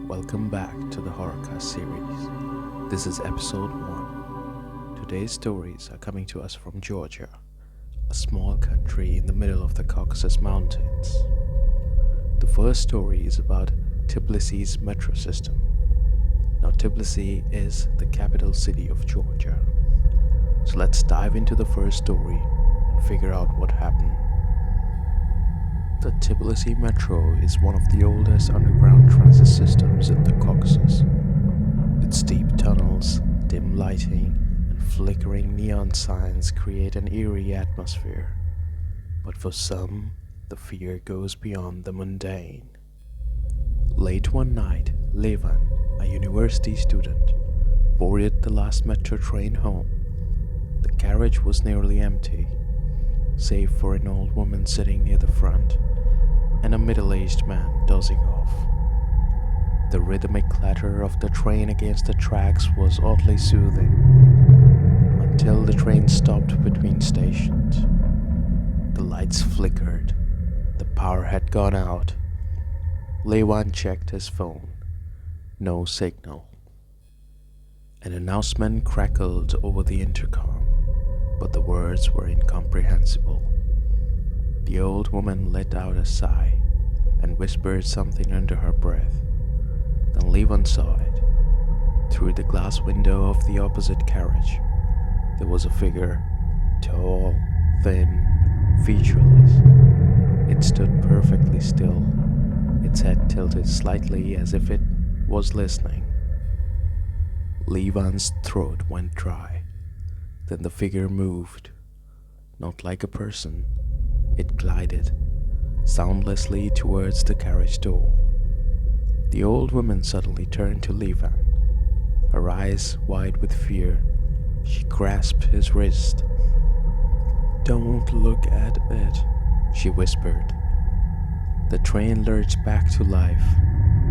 Welcome back to the Horrorcast series. This is episode 1. Today's stories are coming to us from Georgia, a small country in the middle of the Caucasus Mountains. The first story is about Tbilisi's metro system. Now, Tbilisi is the capital city of Georgia. So let's dive into the first story and figure out what happened. The Tbilisi Metro is one of the oldest underground transit systems in the Caucasus. Its deep tunnels, dim lighting, and flickering neon signs create an eerie atmosphere. But for some, the fear goes beyond the mundane. Late one night, Levan, a university student, boarded the last metro train home. The carriage was nearly empty, save for an old woman sitting near the front and a middle-aged man dozing off. The rhythmic clatter of the train against the tracks was oddly soothing, until the train stopped between stations. The lights flickered. The power had gone out. Levan checked his phone. No signal. An announcement crackled over the intercom, but the words were incomprehensible. The old woman let out a sigh and whispered something under her breath. Then Levan saw it. Through the glass window of the opposite carriage, there was a figure, tall, thin, featureless. It stood perfectly still, its head tilted slightly as if it was listening. Levan's throat went dry. Then the figure moved, not like a person. It glided soundlessly towards the carriage door. The old woman suddenly turned to Levan. Her eyes wide with fear, she grasped his wrist. "Don't look at it," she whispered. The train lurched back to life.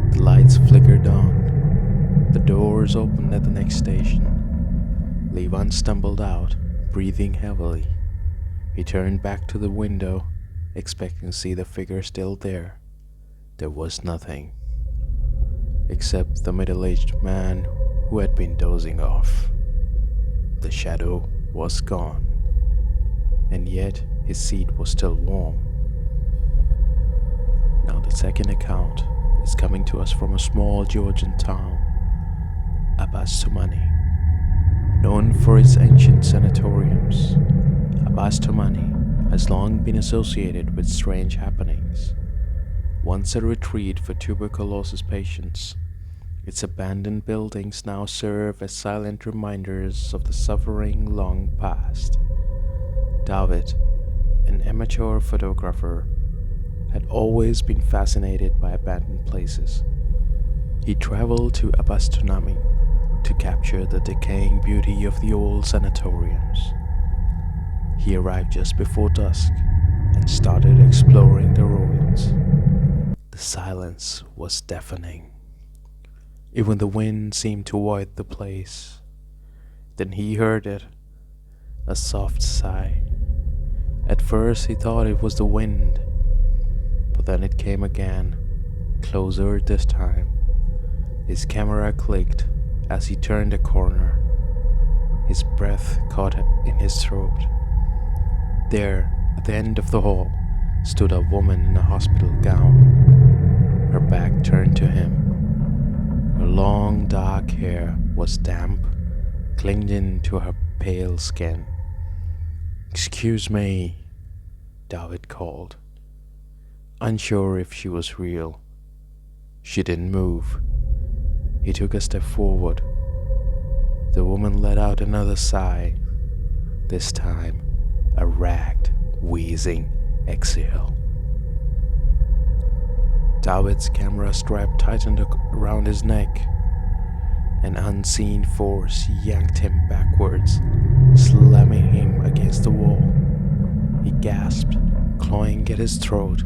The lights flickered on. The doors opened at the next station. Levan stumbled out, breathing heavily. He turned back to the window, expecting to see the figure still there. There was nothing, except the middle-aged man who had been dozing off. The shadow was gone, and yet his seat was still warm. Now the second account is coming to us from a small Georgian town, Abastumani. Known for its ancient sanatoriums, Abastumani has long been associated with strange happenings. Once a retreat for tuberculosis patients, its abandoned buildings now serve as silent reminders of the suffering long past. David, an amateur photographer, had always been fascinated by abandoned places. He traveled to Abastumani to capture the decaying beauty of the old sanatoriums. He arrived just before dusk and started exploring the ruins. The silence was deafening. Even the wind seemed to void the place. Then he heard it, a soft sigh. At first he thought it was the wind, but then it came again, closer this time. His camera clicked as he turned a corner. His breath caught in his throat. There, at the end of the hall, stood a woman in a hospital gown. Her back turned to him. Her long dark hair was damp, clinging to her pale skin. "Excuse me," David called, unsure if she was real. She didn't move. He took a step forward. The woman let out another sigh, this time a ragged, wheezing exhale. David's camera strap tightened around his neck. An unseen force yanked him backwards, slamming him against the wall. He gasped, clawing at his throat.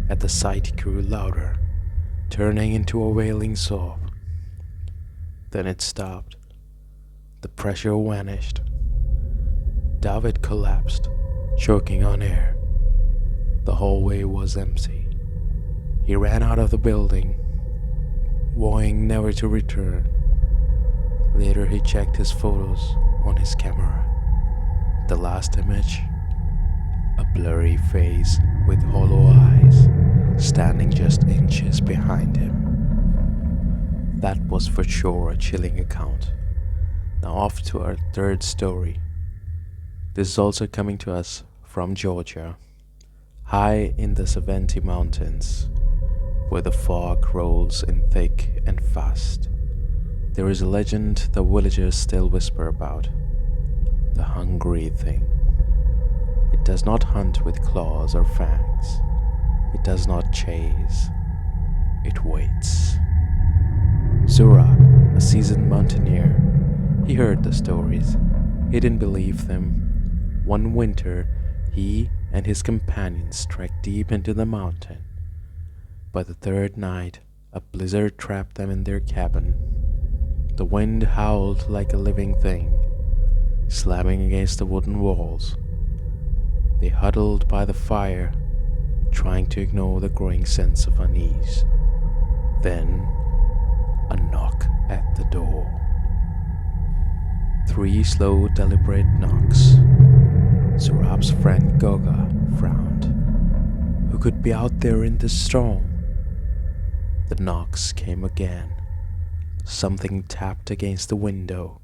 At the sight, he grew louder, turning into a wailing sob. Then it stopped. The pressure vanished. David collapsed, choking on air. The hallway was empty. He ran out of the building. vowing never to return. Later, he checked his photos on his camera. The last image, a blurry face with hollow eyes standing just inches behind him. That was for sure a chilling account. Now off to our third story. This is also coming to us from Georgia, high in the Saventi Mountains, where the fog rolls in thick and fast. There is a legend the villagers still whisper about, the hungry thing. It does not hunt with claws or fangs. It does not chase. It waits. Zurab, a seasoned mountaineer, he heard the stories. He didn't believe them. One winter, he and his companions trekked deep into the mountain. By the third night, a blizzard trapped them in their cabin. The wind howled like a living thing, slamming against the wooden walls. They huddled by the fire, trying to ignore the growing sense of unease. Then, a knock at the door. 3 slow, deliberate knocks. Zurab's friend Goga frowned. Who could be out there in the storm? The knocks came again. Something tapped against the window.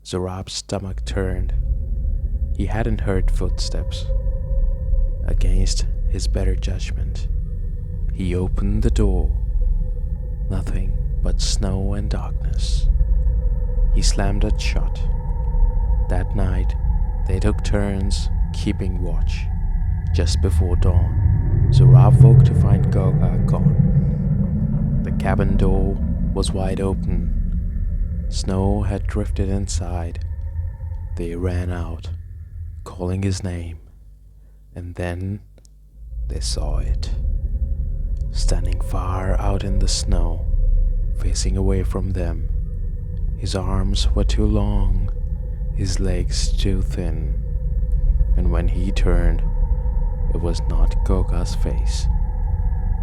Zurab's stomach turned. He hadn't heard footsteps. Against his better judgment, he opened the door. Nothing but snow and darkness. He slammed it shut. That night, they took turns keeping watch. Just before dawn, Zurab woke to find Goga gone. The cabin door was wide open. Snow had drifted inside. They ran out, calling his name, and then they saw it. Standing far out in the snow, facing away from them. His arms were too long, his legs too thin, and when he turned, it was not Goga's face.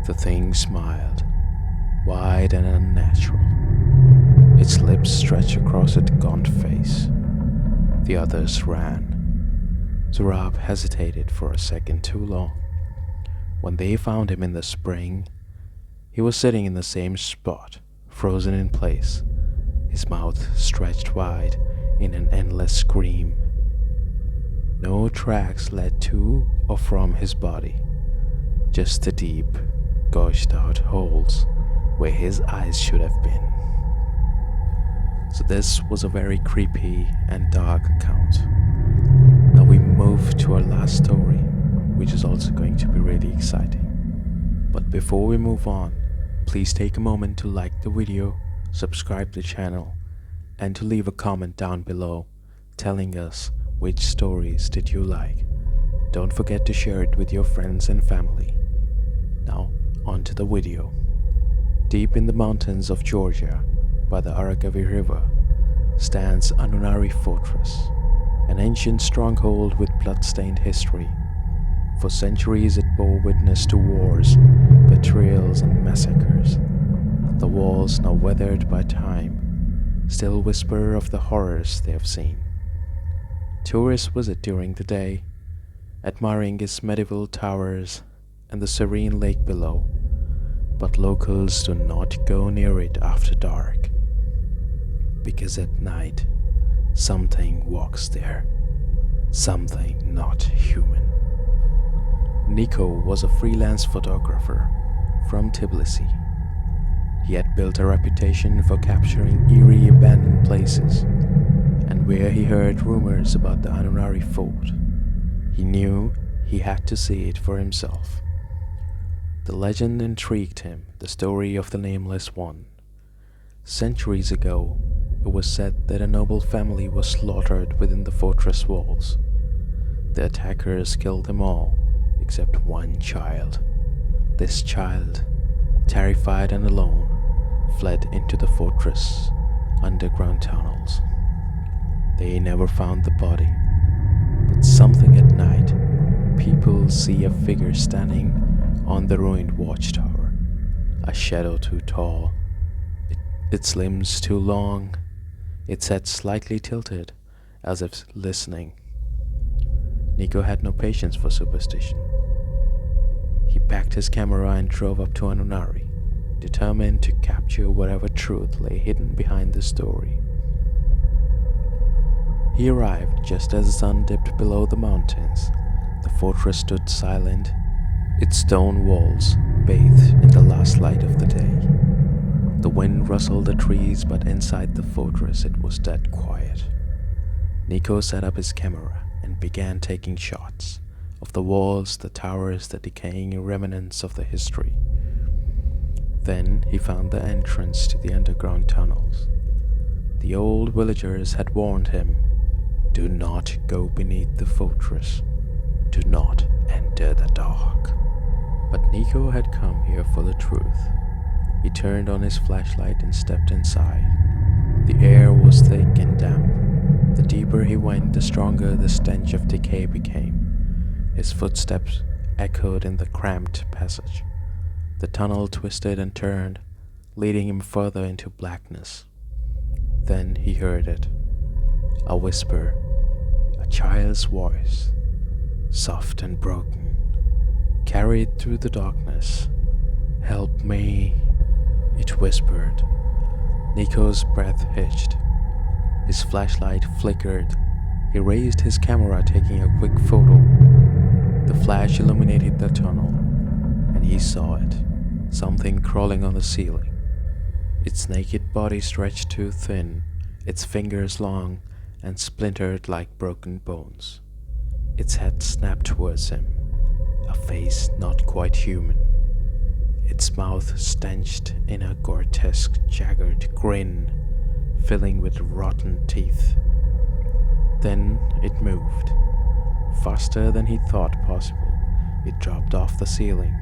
The thing smiled, wide and unnatural. Its lips stretched across its gaunt face. The others ran. Zurab hesitated for a second too long. When they found him in the spring, he was sitting in the same spot, frozen in place, his mouth stretched wide in an endless scream. No tracks led to or from his body, just the deep, gouged out holes where his eyes should have been. So this was a very creepy and dark account. Now we move to our last story, which is also going to be really exciting. But before we move on, please take a moment to like the video, subscribe to the channel, and to leave a comment down below telling us which stories did you like. Don't forget to share it with your friends and family. Now, on to the video. Deep in the mountains of Georgia, by the Aragavi River, stands Anunari Fortress, an ancient stronghold with blood-stained history. For centuries it bore witness to wars, betrayals and massacres. The walls, now weathered by time, still whisper of the horrors they have seen. Tourists visit during the day, admiring its medieval towers and the serene lake below, but locals do not go near it after dark, because at night something walks there, something not human. Nico was a freelance photographer from Tbilisi. He had built a reputation for capturing eerie abandoned places, and where he heard rumors about the Anunari fort, he knew he had to see it for himself. The legend intrigued him, the story of the Nameless One. Centuries ago, it was said that a noble family was slaughtered within the fortress walls. The attackers killed them all, except one child. This child, terrified and alone, fled into the fortress underground tunnels. They never found the body, but something at night, people see a figure standing on the ruined watchtower, a shadow too tall its limbs too long, its head slightly tilted, as if listening. Nico had no patience for superstition. He packed his camera and drove up to Anunari, determined to capture whatever truth lay hidden behind the story. He arrived just as the sun dipped below the mountains. The fortress stood silent, its stone walls bathed in the last light of the day. The wind rustled the trees, but inside the fortress it was dead quiet. Nico set up his camera and began taking shots of the walls, the towers, the decaying remnants of the history. Then he found the entrance to the underground tunnels. The old villagers had warned him, "Do not go beneath the fortress. Do not enter the dark." But Nico had come here for the truth. He turned on his flashlight and stepped inside. The air was thick and damp. The deeper he went, the stronger the stench of decay became. His footsteps echoed in the cramped passage. The tunnel twisted and turned, leading him further into blackness. Then he heard it. A whisper, a child's voice, soft and broken, carried through the darkness. "Help me," it whispered. Nico's breath hitched. His flashlight flickered. He raised his camera, taking a quick photo. The flash illuminated the tunnel, and he saw it. Something crawling on the ceiling. Its naked body stretched too thin, its fingers long and splintered like broken bones. Its head snapped towards him, a face not quite human. Its mouth stenched in a grotesque, jagged grin, filling with rotten teeth. Then it moved. Faster than he thought possible, it dropped off the ceiling,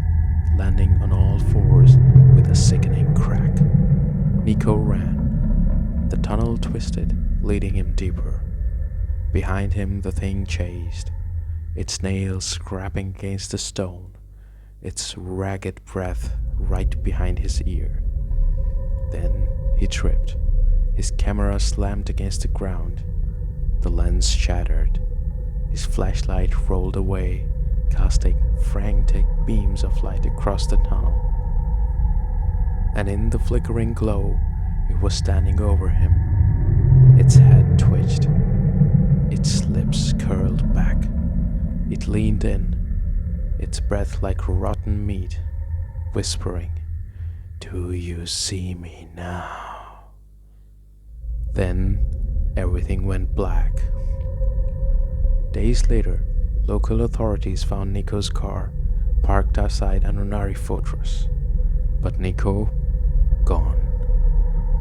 landing on all fours with a sickening crack. Nico ran. The tunnel twisted, leading him deeper. Behind him the thing chased, its nails scraping against the stone, its ragged breath right behind his ear. Then he tripped. His camera slammed against the ground. The lens shattered. His flashlight rolled away, casting frantic beams of light across the tunnel. And in the flickering glow, it was standing over him. Its head twitched. Its lips curled back. It leaned in, its breath like rotten meat, whispering, "Do you see me now?" Then everything went black. Days later, local authorities found Nico's car parked outside Anunari Fortress. But Nico, gone.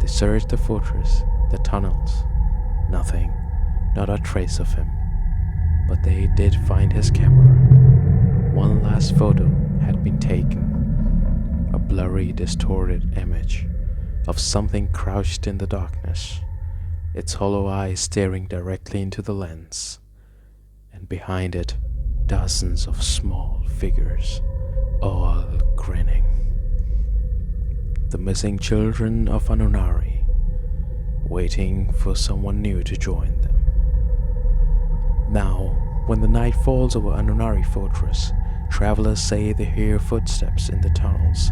They searched the fortress, the tunnels. Nothing, not a trace of him. But they did find his camera. One last photo had been taken. A blurry, distorted image of something crouched in the darkness, its hollow eyes staring directly into the lens. And behind it, dozens of small figures, all grinning. The missing children of Anunari, waiting for someone new to join them. Now, when the night falls over Anunari Fortress, travelers say they hear footsteps in the tunnels.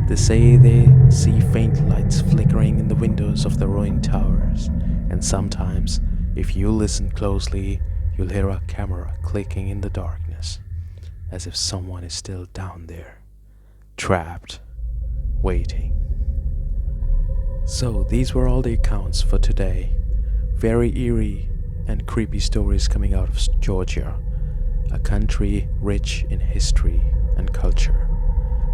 They say they see faint lights flickering in the windows of the ruined towers, and sometimes, if you listen closely, you'll hear a camera clicking in the darkness, as if someone is still down there, trapped, waiting. So these were all the accounts for today. Very eerie and creepy stories coming out of Georgia, a country rich in history and culture.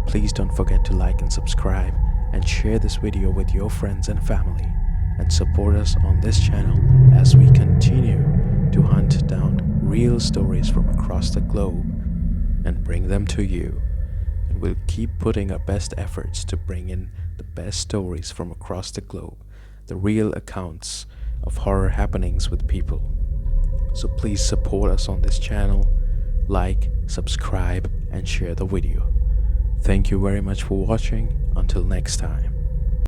Please don't forget to like and subscribe and share this video with your friends and family, and support us on this channel as we continue to hunt down real stories from across the globe and bring them to you. And we'll keep putting our best efforts to bring in the best stories from across the globe, the real accounts of horror happenings with people. So please support us on this channel, like, subscribe, and share the video. Thank you very much for watching. Until next time.